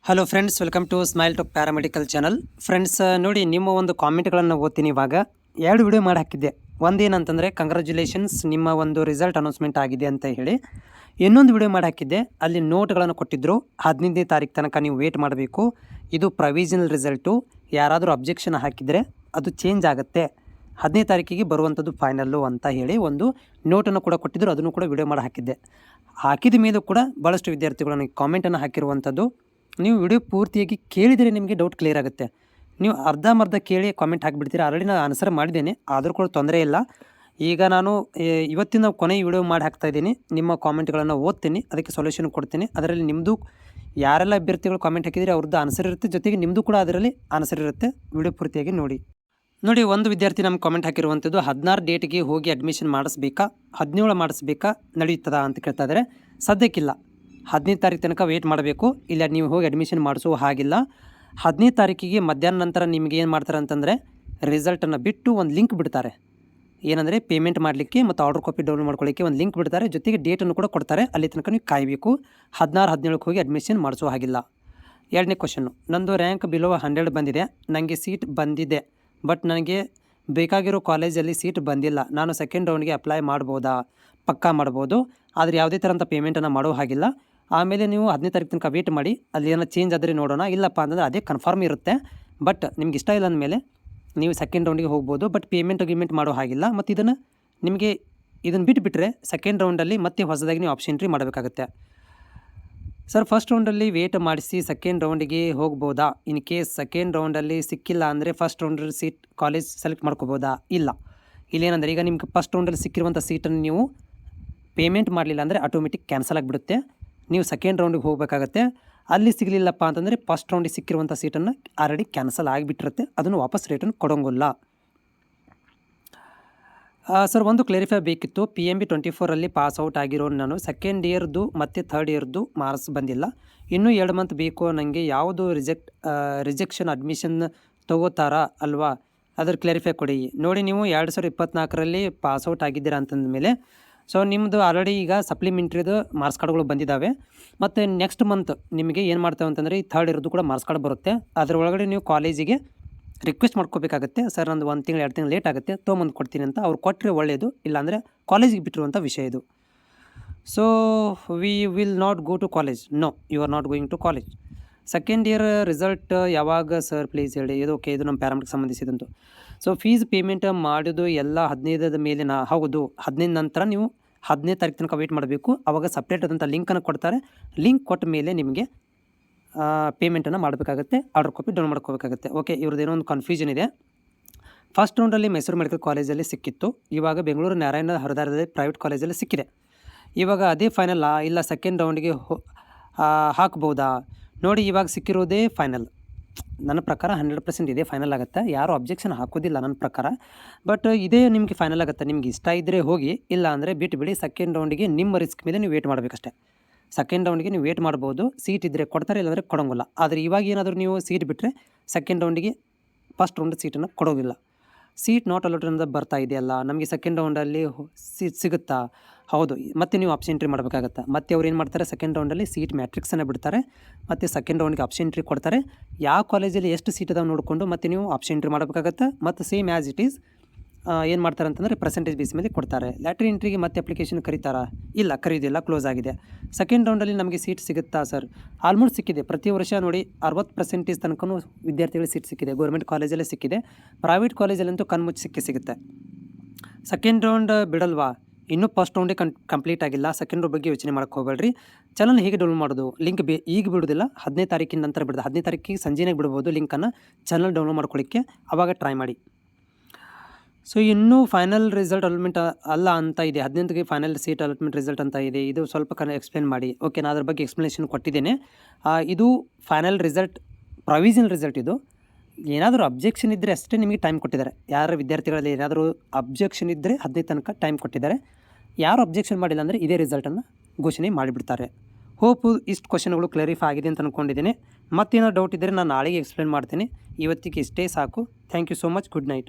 Hello friends, welcome to smile talk paramedical channel. Friends, ನೋಡಿ ನಿಮ್ಮ ಒಂದು ಕಾಮೆಂಟ್ಗಳನ್ನು ಓದ್ತೀನಿ. ಇವಾಗ 2 ವಿಡಿಯೋ ಮಾಡಿ ಹಾಕಿದ್ದೆ. ಒಂದೇನಂತಂದರೆ ಕಂಗ್ರ್ಯಾಚುಲೇಷನ್ಸ್, ನಿಮ್ಮ ಒಂದು ರಿಸಲ್ಟ್ ಅನೌನ್ಸ್ಮೆಂಟ್ ಆಗಿದೆ ಅಂತ ಹೇಳಿ. ಇನ್ನೊಂದು ವಿಡಿಯೋ ಮಾಡಿ ಹಾಕಿದ್ದೆ, ಅಲ್ಲಿ ನೋಟ್ಗಳನ್ನು ಕೊಟ್ಟಿದ್ದರು. 15ನೇ ತಾರೀಕು ತನಕ ನೀವು ವೇಟ್ ಮಾಡಬೇಕು. ಇದು ಪ್ರೊವಿಷನಲ್ ರಿಸಲ್ಟು. ಯಾರಾದರೂ ಅಬ್ಜೆಕ್ಷನ್ ಹಾಕಿದರೆ ಅದು ಚೇಂಜ್ ಆಗುತ್ತೆ. 15ನೇ ತಾರೀಕಿಗೆ ಬರುವಂಥದ್ದು ಫೈನಲ್ಲು ಅಂತ ಹೇಳಿ ಒಂದು ನೋಟನ್ನು ಕೂಡ ಕೊಟ್ಟಿದ್ದರು. ಅದನ್ನು ಕೂಡ ವಿಡಿಯೋ ಮಾಡಿ ಹಾಕಿದ್ದೆ. ಹಾಕಿದ ಮೇಲೂ ಕೂಡ ಭಾಳಷ್ಟು ವಿದ್ಯಾರ್ಥಿಗಳು ನನಗೆ ಕಾಮೆಂಟನ್ನು ಹಾಕಿರುವಂಥದ್ದು. ನೀವು ವಿಡಿಯೋ ಪೂರ್ತಿಯಾಗಿ ಕೇಳಿದರೆ ನಿಮಗೆ ಡೌಟ್ ಕ್ಲಿಯರ್ ಆಗುತ್ತೆ. ನೀವು ಅರ್ಧಂಬರ್ಧ ಕೇಳಿ ಕಾಮೆಂಟ್ ಹಾಕಿಬಿಡ್ತೀರಾ. ಆಲ್ರೆಡಿ ನಾನು ಆನ್ಸರ್ ಮಾಡಿದ್ದೇನೆ, ಆದರೂ ಕೂಡ ತೊಂದರೆ ಇಲ್ಲ. ಈಗ ನಾನು ಇವತ್ತಿನ ಕೊನೆಯ ವಿಡಿಯೋ ಮಾಡಿ ಹಾಕ್ತಾಯಿದ್ದೀನಿ. ನಿಮ್ಮ ಕಾಮೆಂಟ್ಗಳನ್ನು ಓದ್ತೀನಿ, ಅದಕ್ಕೆ ಸೊಲ್ಯೂಷನ್ ಕೊಡ್ತೀನಿ. ಅದರಲ್ಲಿ ನಿಮ್ಮದು ಯಾರೆಲ್ಲ ಅಭ್ಯರ್ಥಿಗಳು ಕಾಮೆಂಟ್ ಹಾಕಿದರೆ ಅವ್ರದ್ದು ಆನ್ಸರ್ ಇರುತ್ತೆ, ಜೊತೆಗೆ ನಿಮ್ಮದು ಕೂಡ ಅದರಲ್ಲಿ ಆನ್ಸರ್ ಇರುತ್ತೆ. ವಿಡಿಯೋ ಪೂರ್ತಿಯಾಗಿ ನೋಡಿ. ಒಂದು ವಿದ್ಯಾರ್ಥಿ ನಮ್ಗೆ ಕಾಮೆಂಟ್ ಹಾಕಿರುವಂಥದ್ದು, 16 ಡೇಟ್ಗೆ ಹೋಗಿ ಅಡ್ಮಿಷನ್ ಮಾಡಿಸ್ಬೇಕಾ, 17 ಮಾಡಿಸ್ಬೇಕಾ, ನಡೆಯುತ್ತದಾ ಅಂತ ಕೇಳ್ತಾ ಇದ್ದಾರೆ. ಸದ್ಯಕ್ಕಿಲ್ಲ, 15ನೇ ತಾರೀಕು ತನಕ ವೇಟ್ ಮಾಡಬೇಕು. ಇಲ್ಲ ನೀವು ಹೋಗಿ ಅಡ್ಮಿಷನ್ ಮಾಡಿಸುವ ಹಾಗಿಲ್ಲ. 15ನೇ ತಾರೀಕಿಗೆ ಮಧ್ಯಾಹ್ನ ನಂತರ ನಿಮಗೆ ಏನು ಮಾಡ್ತಾರೆ ಅಂತಂದರೆ, ರಿಸಲ್ಟನ್ನು ಬಿಟ್ಟು ಒಂದು ಲಿಂಕ್ ಬಿಡ್ತಾರೆ. ಏನಂದರೆ ಪೇಮೆಂಟ್ ಮಾಡಲಿಕ್ಕೆ ಮತ್ತು ಆರ್ಡರ್ ಕಾಪಿ ಡೌನ್ಲೋಡ್ ಮಾಡ್ಕೊಳ್ಳಿಕ್ಕೆ ಒಂದು ಲಿಂಕ್ ಬಿಡ್ತಾರೆ. ಜೊತೆಗೆ ಡೇಟನ್ನು ಕೂಡ ಕೊಡ್ತಾರೆ. ಅಲ್ಲಿ ತನಕ ನೀವು ಕಾಯಬೇಕು. 16, 17ಕ್ಕೆ ಹೋಗಿ ಅಡ್ಮಿಷನ್ ಮಾಡಿಸುವ ಹಾಗಿಲ್ಲ. 2ನೇ ಕ್ವಶನ್ನು, ನಂದು ರ್ಯಾಂಕ್ ಬಿಲೋ 100 ಬಂದಿದೆ. ನನಗೆ ಸೀಟ್ ಬಂದಿದೆ, ಬಟ್ ನನಗೆ ಬೇಕಾಗಿರೋ ಕಾಲೇಜಲ್ಲಿ ಸೀಟ್ ಬಂದಿಲ್ಲ. ನಾನು ಸೆಕೆಂಡ್ ರೌಂಡ್ಗೆ ಅಪ್ಲೈ ಮಾಡ್ಬೋದಾ? ಪಕ್ಕಾ ಮಾಡ್ಬೋದು, ಆದರೆ ಯಾವುದೇ ಥರಂಥ ಪೇಮೆಂಟನ್ನು ಮಾಡೋ ಹಾಗಿಲ್ಲ. ಆಮೇಲೆ ನೀವು 15ನೇ ತಾರೀಕು ತನಕ ವೇಟ್ ಮಾಡಿ. ಅಲ್ಲಿ ಏನೋ ಚೇಂಜ್ ಆದರೆ ನೋಡೋಣ. ಇಲ್ಲಪ್ಪ ಅಂತಂದರೆ ಅದೇ ಕನ್ಫರ್ಮ್ ಇರುತ್ತೆ. ಬಟ್ ನಿಮ್ಗೆ ಇಷ್ಟ ಇಲ್ಲ ಅಂದಮೇಲೆ ನೀವು ಸೆಕೆಂಡ್ ರೌಂಡಿಗೆ ಹೋಗ್ಬೋದು. ಬಟ್ ಪೇಮೆಂಟ್ ಮಾಡೋ ಹಾಗಿಲ್ಲ. ಮತ್ತು ಇದನ್ನು ಬಿಟ್ಟುಬಿಟ್ರೆ ಸೆಕೆಂಡ್ ರೌಂಡಲ್ಲಿ ಮತ್ತೆ ಹೊಸದಾಗಿ ನೀವು ಆಪ್ಷನ್ ಎಂಟ್ರಿ ಮಾಡಬೇಕಾಗುತ್ತೆ. ಸರ್, ಫಸ್ಟ್ ರೌಂಡಲ್ಲಿ ವೇಟ್ ಮಾಡಿಸಿ ಸೆಕೆಂಡ್ ರೌಂಡಿಗೆ ಹೋಗ್ಬೋದಾ? ಇನ್ ಕೇಸ್ ಸೆಕೆಂಡ್ ರೌಂಡಲ್ಲಿ ಸಿಕ್ಕಿಲ್ಲ ಅಂದರೆ ಫಸ್ಟ್ ರೌಂಡಲ್ಲಿ ಸೀಟ್ ಕಾಲೇಜ್ ಸೆಲೆಕ್ಟ್ ಮಾಡ್ಕೋಬೋದಾ? ಇಲ್ಲ. ಇಲ್ಲೇನಂದರೆ ಈಗ ನಿಮ್ಗೆ ಫಸ್ಟ್ ರೌಂಡಲ್ಲಿ ಸಿಕ್ಕಿರುವಂಥ ಸೀಟನ್ನು ನೀವು ಪೇಮೆಂಟ್ ಮಾಡಲಿಲ್ಲ ಅಂದರೆ ಆಟೋಮೆಟಿಕ್ ಕ್ಯಾನ್ಸಲ್ ಆಗಿಬಿಡುತ್ತೆ. ನೀವು ಸೆಕೆಂಡ್ ರೌಂಡಿಗೆ ಹೋಗಬೇಕಾಗತ್ತೆ. ಅಲ್ಲಿ ಸಿಗಲಿಲ್ಲಪ್ಪ ಅಂತಂದರೆ ಫಸ್ಟ್ ರೌಂಡಿಗೆ ಸಿಕ್ಕಿರುವಂಥ ಸೀಟನ್ನು ಆಲ್ರೆಡಿ ಕ್ಯಾನ್ಸಲ್ ಆಗಿಬಿಟ್ಟಿರುತ್ತೆ. ಅದನ್ನು ವಾಪಸ್ ರಿಟರ್ನ್ ಕೊಡೋಂಗಿಲ್ಲ. ಸರ್, ಒಂದು ಕ್ಲಾರಿಫೈ ಬೇಕಿತ್ತು. PMB 24ರಲ್ಲಿ ಪಾಸ್ ಔಟ್ ಆಗಿರೋ ನಾನು ಸೆಕೆಂಡ್ ಇಯರ್ದು ಮತ್ತು ಥರ್ಡ್ ಇಯರ್ದು ಮಾರ್ಕ್ಸ್ ಬಂದಿಲ್ಲ. ಇನ್ನೂ 2 ಮಂತ್ ಬೇಕು. ನನಗೆ ಯಾವುದು ರಿಜೆಕ್ಷನ್ ಅಡ್ಮಿಷನ್ ತೊಗೋತಾರಾ ಅಲ್ವಾ? ಅದ್ರ ಕ್ಲಾರಿಫೈ ಕೊಡಿ. ನೋಡಿ, ನೀವು 2024ರಲ್ಲಿ ಪಾಸ್ ಔಟ್ ಆಗಿದ್ದೀರಾ ಅಂತಂದಮೇಲೆ ಸೊ ನಿಮ್ಮದು ಆಲ್ರೆಡಿ ಈಗ ಸಪ್ಲಿಮೆಂಟ್ರಿದು ಮಾರ್ಕ್ಸ್ ಕಾರ್ಡ್ಗಳು ಬಂದಿದ್ದಾವೆ. ಮತ್ತು ನೆಕ್ಸ್ಟ್ ಮಂತ್ ನಿಮಗೆ ಏನು ಮಾಡ್ತೇವೆ ಅಂತಂದರೆ ಈ ಥರ್ಡ್ ಇರೋದು ಕೂಡ ಮಾರ್ಕ್ಸ್ ಕಾರ್ಡ್ ಬರುತ್ತೆ. ಅದರೊಳಗಡೆ ನೀವು ಕಾಲೇಜಿಗೆ ರಿಕ್ವೆಸ್ಟ್ ಮಾಡ್ಕೋಬೇಕಾಗತ್ತೆ. ಸರ್, ನಂದು 1 ತಿಂಗಳು 2 ತಿಂಗಳು ಲೇಟ್ ಆಗುತ್ತೆ, ತೊಗೊಂಬಂದು ಕೊಡ್ತೀನಿ ಅಂತ. ಅವ್ರು ಕೊಟ್ಟರೆ ಒಳ್ಳೆಯದು, ಇಲ್ಲಾಂದರೆ ಕಾಲೇಜಿಗೆ ಬಿಟ್ಟಿರುವಂಥ ವಿಷಯ ಇದು. So we will not go to college. No, you are not going to college. Second year result ಯಾವಾಗ ಸರ್, ಪ್ಲೀಸ್ ಹೇಳಿ. ಇದು ಓಕೆ, ಇದು ನಮ್ಮ ಪ್ಯಾರಾಮೆಡಿಕ್ ಸಂಬಂಧಿಸಿದಂತು. ಸೊ ಫೀಸ್ ಪೇಮೆಂಟ್ ಮಾಡೋದು ಎಲ್ಲ 15ದ ಮೇಲೆ ಹೌದು. 15 ನಂತರ ನೀವು 15ನೇ ತಾರೀಕು ತನಕ ವೇಟ್ ಮಾಡಬೇಕು. ಆವಾಗ ಸಪ್ರೇಟ್ ಆದಂಥ ಲಿಂಕನ್ನು ಕೊಡ್ತಾರೆ. ಲಿಂಕ್ ಕೊಟ್ಟ ಮೇಲೆ ನಿಮಗೆ ಪೇಮೆಂಟನ್ನು ಮಾಡಬೇಕಾಗುತ್ತೆ. ಆರ್ಡರ್ ಕಾಪಿ ಡೌನ್ ಮಾಡ್ಕೋಬೇಕಾಗುತ್ತೆ. ಓಕೆ, ಇವ್ರದ್ದೇನೋ ಒಂದು ಕನ್ಫ್ಯೂಷನ್ ಇದೆ. ಫಸ್ಟ್ ರೌಂಡಲ್ಲಿ ಮೈಸೂರು ಮೆಡಿಕಲ್ ಕಾಲೇಜಲ್ಲಿ ಸಿಕ್ಕಿತ್ತು. ಇವಾಗ ಬೆಂಗಳೂರು ನಾರಾಯಣ ಹರಿದಾರದಲ್ಲಿ ಪ್ರೈವೇಟ್ ಕಾಲೇಜಲ್ಲಿ ಸಿಕ್ಕಿದೆ. ಇವಾಗ ಅದೇ ಫೈನಲ್ ಇಲ್ಲ ಸೆಕೆಂಡ್ ರೌಂಡಿಗೆ ಹಾಕ್ಬೋದಾ? ನೋಡಿ, ಇವಾಗ ಸಿಕ್ಕಿರೋದೇ ಫೈನಲ್. ನನ್ನ ಪ್ರಕಾರ 100% ಇದೇ ಫೈನಲ್ ಆಗುತ್ತೆ. ಯಾರೂ ಅಬ್ಜೆಕ್ಷನ್ ಹಾಕೋದಿಲ್ಲ ನನ್ನ ಪ್ರಕಾರ. ಬಟ್ ಇದೇ ನಿಮಗೆ ಫೈನಲ್ ಆಗುತ್ತೆ. ನಿಮ್ಗೆ ಇಷ್ಟ ಇದ್ದರೆ ಹೋಗಿ, ಇಲ್ಲ ಅಂದರೆ ಬಿಟ್ಟುಬಿಡಿ. ಸೆಕೆಂಡ್ ರೌಂಡಿಗೆ ನಿಮ್ಮ ರಿಸ್ಕ್ ಮೇಲೆ ನೀವು ವೇಟ್ ಮಾಡಬೇಕಷ್ಟೇ. ಸೆಕೆಂಡ್ ರೌಂಡಿಗೆ ನೀವು ವೇಟ್ ಮಾಡ್ಬೋದು. ಸೀಟ್ ಇದ್ದರೆ ಕೊಡ್ತಾರೆ, ಇಲ್ಲಾಂದರೆ ಕೊಡೋಂಗಿಲ್ಲ. ಆದರೆ ಇವಾಗ ಏನಾದರೂ ನೀವು ಸೀಟ್ ಬಿಟ್ಟರೆ ಸೆಕೆಂಡ್ ರೌಂಡಿಗೆ ಫಸ್ಟ್ ರೌಂಡ್ ಸೀಟನ್ನು ಕೊಡೋಂಗಿಲ್ಲ. ಸೀಟ್ ನಾಟ್ ಅಲೌಡ್ ಅಂತ ಬರ್ತಾ ಇದೆಯಲ್ಲ, ನಮಗೆ ಸೆಕೆಂಡ್ ರೌಂಡಲ್ಲಿ ಸೀಟ್ ಸಿಗುತ್ತಾ? ಹೌದು. ಮತ್ತು ನೀವು ಆಪ್ಷನ್ ಎಂಟ್ರಿ ಮಾಡಬೇಕಾಗತ್ತೆ. ಮತ್ತು ಅವ್ರು ಏನು ಮಾಡ್ತಾರೆ, ಸೆಕೆಂಡ್ ರೌಂಡಲ್ಲಿ ಸೀಟ್ ಮ್ಯಾಟ್ರಿಕ್ಸನ್ನು ಬಿಡ್ತಾರೆ. ಮತ್ತು ಸೆಕೆಂಡ್ ರೌಂಡ್ಗೆ ಆಪ್ಷನ್ ಎಂಟ್ರಿ ಕೊಡ್ತಾರೆ. ಯಾವ ಕಾಲೇಜಲ್ಲಿ ಎಷ್ಟು ಸೀಟ್ ಅದಾವೆ ನೋಡಿಕೊಂಡು ಮತ್ತು ನೀವು ಆಪ್ಷನ್ ಎಂಟ್ರಿ ಮಾಡಬೇಕಾಗತ್ತೆ. ಮತ್ತು ಸೇಮ್ ಆ್ಯಸ್ ಇಟ್ ಈಸ್ ಏನು ಮಾಡ್ತಾರೆ ಅಂತಂದರೆ ಪರ್ಸೆಂಟೇಜ್ ಬೇಸ್ ಮೇಲೆ ಕೊಡ್ತಾರೆ. ಲ್ಯಾಟ್ರಿ ಎಂಟ್ರಿಗೆ ಮತ್ತೆ ಅಪ್ಲಿಕೇಶನ್ ಕರೀತಾರಾ? ಇಲ್ಲ, ಕರೀದಿಲ್ಲ, ಕ್ಲೋಸ್ ಆಗಿದೆ. ಸೆಕೆಂಡ್ ರೌಂಡಲ್ಲಿ ನಮಗೆ ಸೀಟ್ ಸಿಗುತ್ತಾ ಸರ್? ಆಲ್ಮೋಸ್ಟ್ ಸಿಕ್ಕಿದೆ. ಪ್ರತಿ ವರ್ಷ ನೋಡಿ 60% ತನಕ ವಿದ್ಯಾರ್ಥಿಗಳಿಗೆ ಸೀಟ್ ಸಿಕ್ಕಿದೆ. ಗೌರ್ಮೆಂಟ್ ಕಾಲೇಜಲ್ಲೇ ಸಿಕ್ಕಿದೆ. ಪ್ರೈವೇಟ್ ಕಾಲೇಜಲ್ಲಂತೂ ಕಣ್ಮುಚ್ಚಿ ಸಿಗುತ್ತೆ. ಸೆಕೆಂಡ್ ರೌಂಡ್ ಬಿಡಲ್ವಾ? ಇನ್ನೂ ಫಸ್ಟ್ ರೌಂಡೇ ಕಂಪ್ಲೀಟ್ ಆಗಿಲ್ಲ. ಸೆಕೆಂಡ್ ರೌಂಡ್ ಬಗ್ಗೆ ಯೋಚನೆ ಮಾಡೋಕ್ಕೆ ಹೋಗಬೇಡ್ರಿ. ಚಾನಲ್ ಹೇಗೆ ಡೌನ್ಲೋಡ್ ಮಾಡೋದು? ಲಿಂಕ್ ಈಗ ಬಿಡೋದಿಲ್ಲ, 15ನೇ ತಾರೀಕಿನ ನಂತರ ಬಿಡೋದು. 15ನೇ ತಾರೀಕಿಗೆ ಸಂಜೆನೇ ಬಿಡ್ಬೋದು ಲಿಂಕನ್ನು. ಚಾನಲ್ ಡೌನ್ಲೋಡ್ ಮಾಡ್ಕೊಳ್ಳಿಕ್ಕೆ ಆವಾಗ ಟ್ರೈ ಮಾಡಿ. ಸೊ ಇನ್ನೂ ಫೈನಲ್ ರಿಸಲ್ಟ್ ಅಲಾಟ್ಮೆಂಟ್ ಅಲ್ಲ ಅಂತ ಇದೆ. 18ಗೆ ಫೈನಲ್ ಸೀಟ್ ಅಲಾಟ್ಮೆಂಟ್ ರಿಸಲ್ಟ್ ಅಂತ ಇದೆ. ಇದು ಸ್ವಲ್ಪ ಎಕ್ಸ್ಪ್ಲೇನ್ ಮಾಡಿ. ಓಕೆ, ನಾನು ಅದ್ರ ಬಗ್ಗೆ ಎಕ್ಸ್ಪ್ಲನೇಷನ್ ಕೊಟ್ಟಿದ್ದೇನೆ. ಇದು ಫೈನಲ್ ರಿಸಲ್ಟ್, ಪ್ರೊವಿಷನಲ್ ರಿಸಲ್ಟ್. ಇದು ಏನಾದರೂ ಅಬ್ಜೆಕ್ಷನ್ ಇದ್ದರೆ ಅಷ್ಟೇ ನಿಮಗೆ ಟೈಮ್ ಕೊಟ್ಟಿದ್ದಾರೆ. ಯಾರ ವಿದ್ಯಾರ್ಥಿಗಳಲ್ಲಿ ಏನಾದರೂ ಅಬ್ಜೆಕ್ಷನ್ ಇದ್ದರೆ 15 ತನಕ ಟೈಮ್ ಕೊಟ್ಟಿದ್ದಾರೆ. ಯಾರು ಅಬ್ಜೆಕ್ಷನ್ ಮಾಡಿಲ್ಲ ಅಂದರೆ ಇದೇ ರಿಸಲ್ಟನ್ನು ಘೋಷಣೆ ಮಾಡಿಬಿಡ್ತಾರೆ. ಹೋಪು ಇಷ್ಟು ಕ್ವಶನ್ಗಳು ಕ್ಲಾರಿಫೈ ಆಗಿದೆ ಅಂತ ಅಂದ್ಕೊಂಡಿದ್ದೀನಿ. ಮತ್ತೇನೋ ಡೌಟ್ ಇದ್ದರೆ ನಾನು ನಾಳೆಗೆ ಎಕ್ಸ್ಪ್ಲೇನ್ ಮಾಡ್ತೀನಿ. ಇವತ್ತಿಗೆ ಇಷ್ಟೇ ಸಾಕು. Thank you so much. Good night.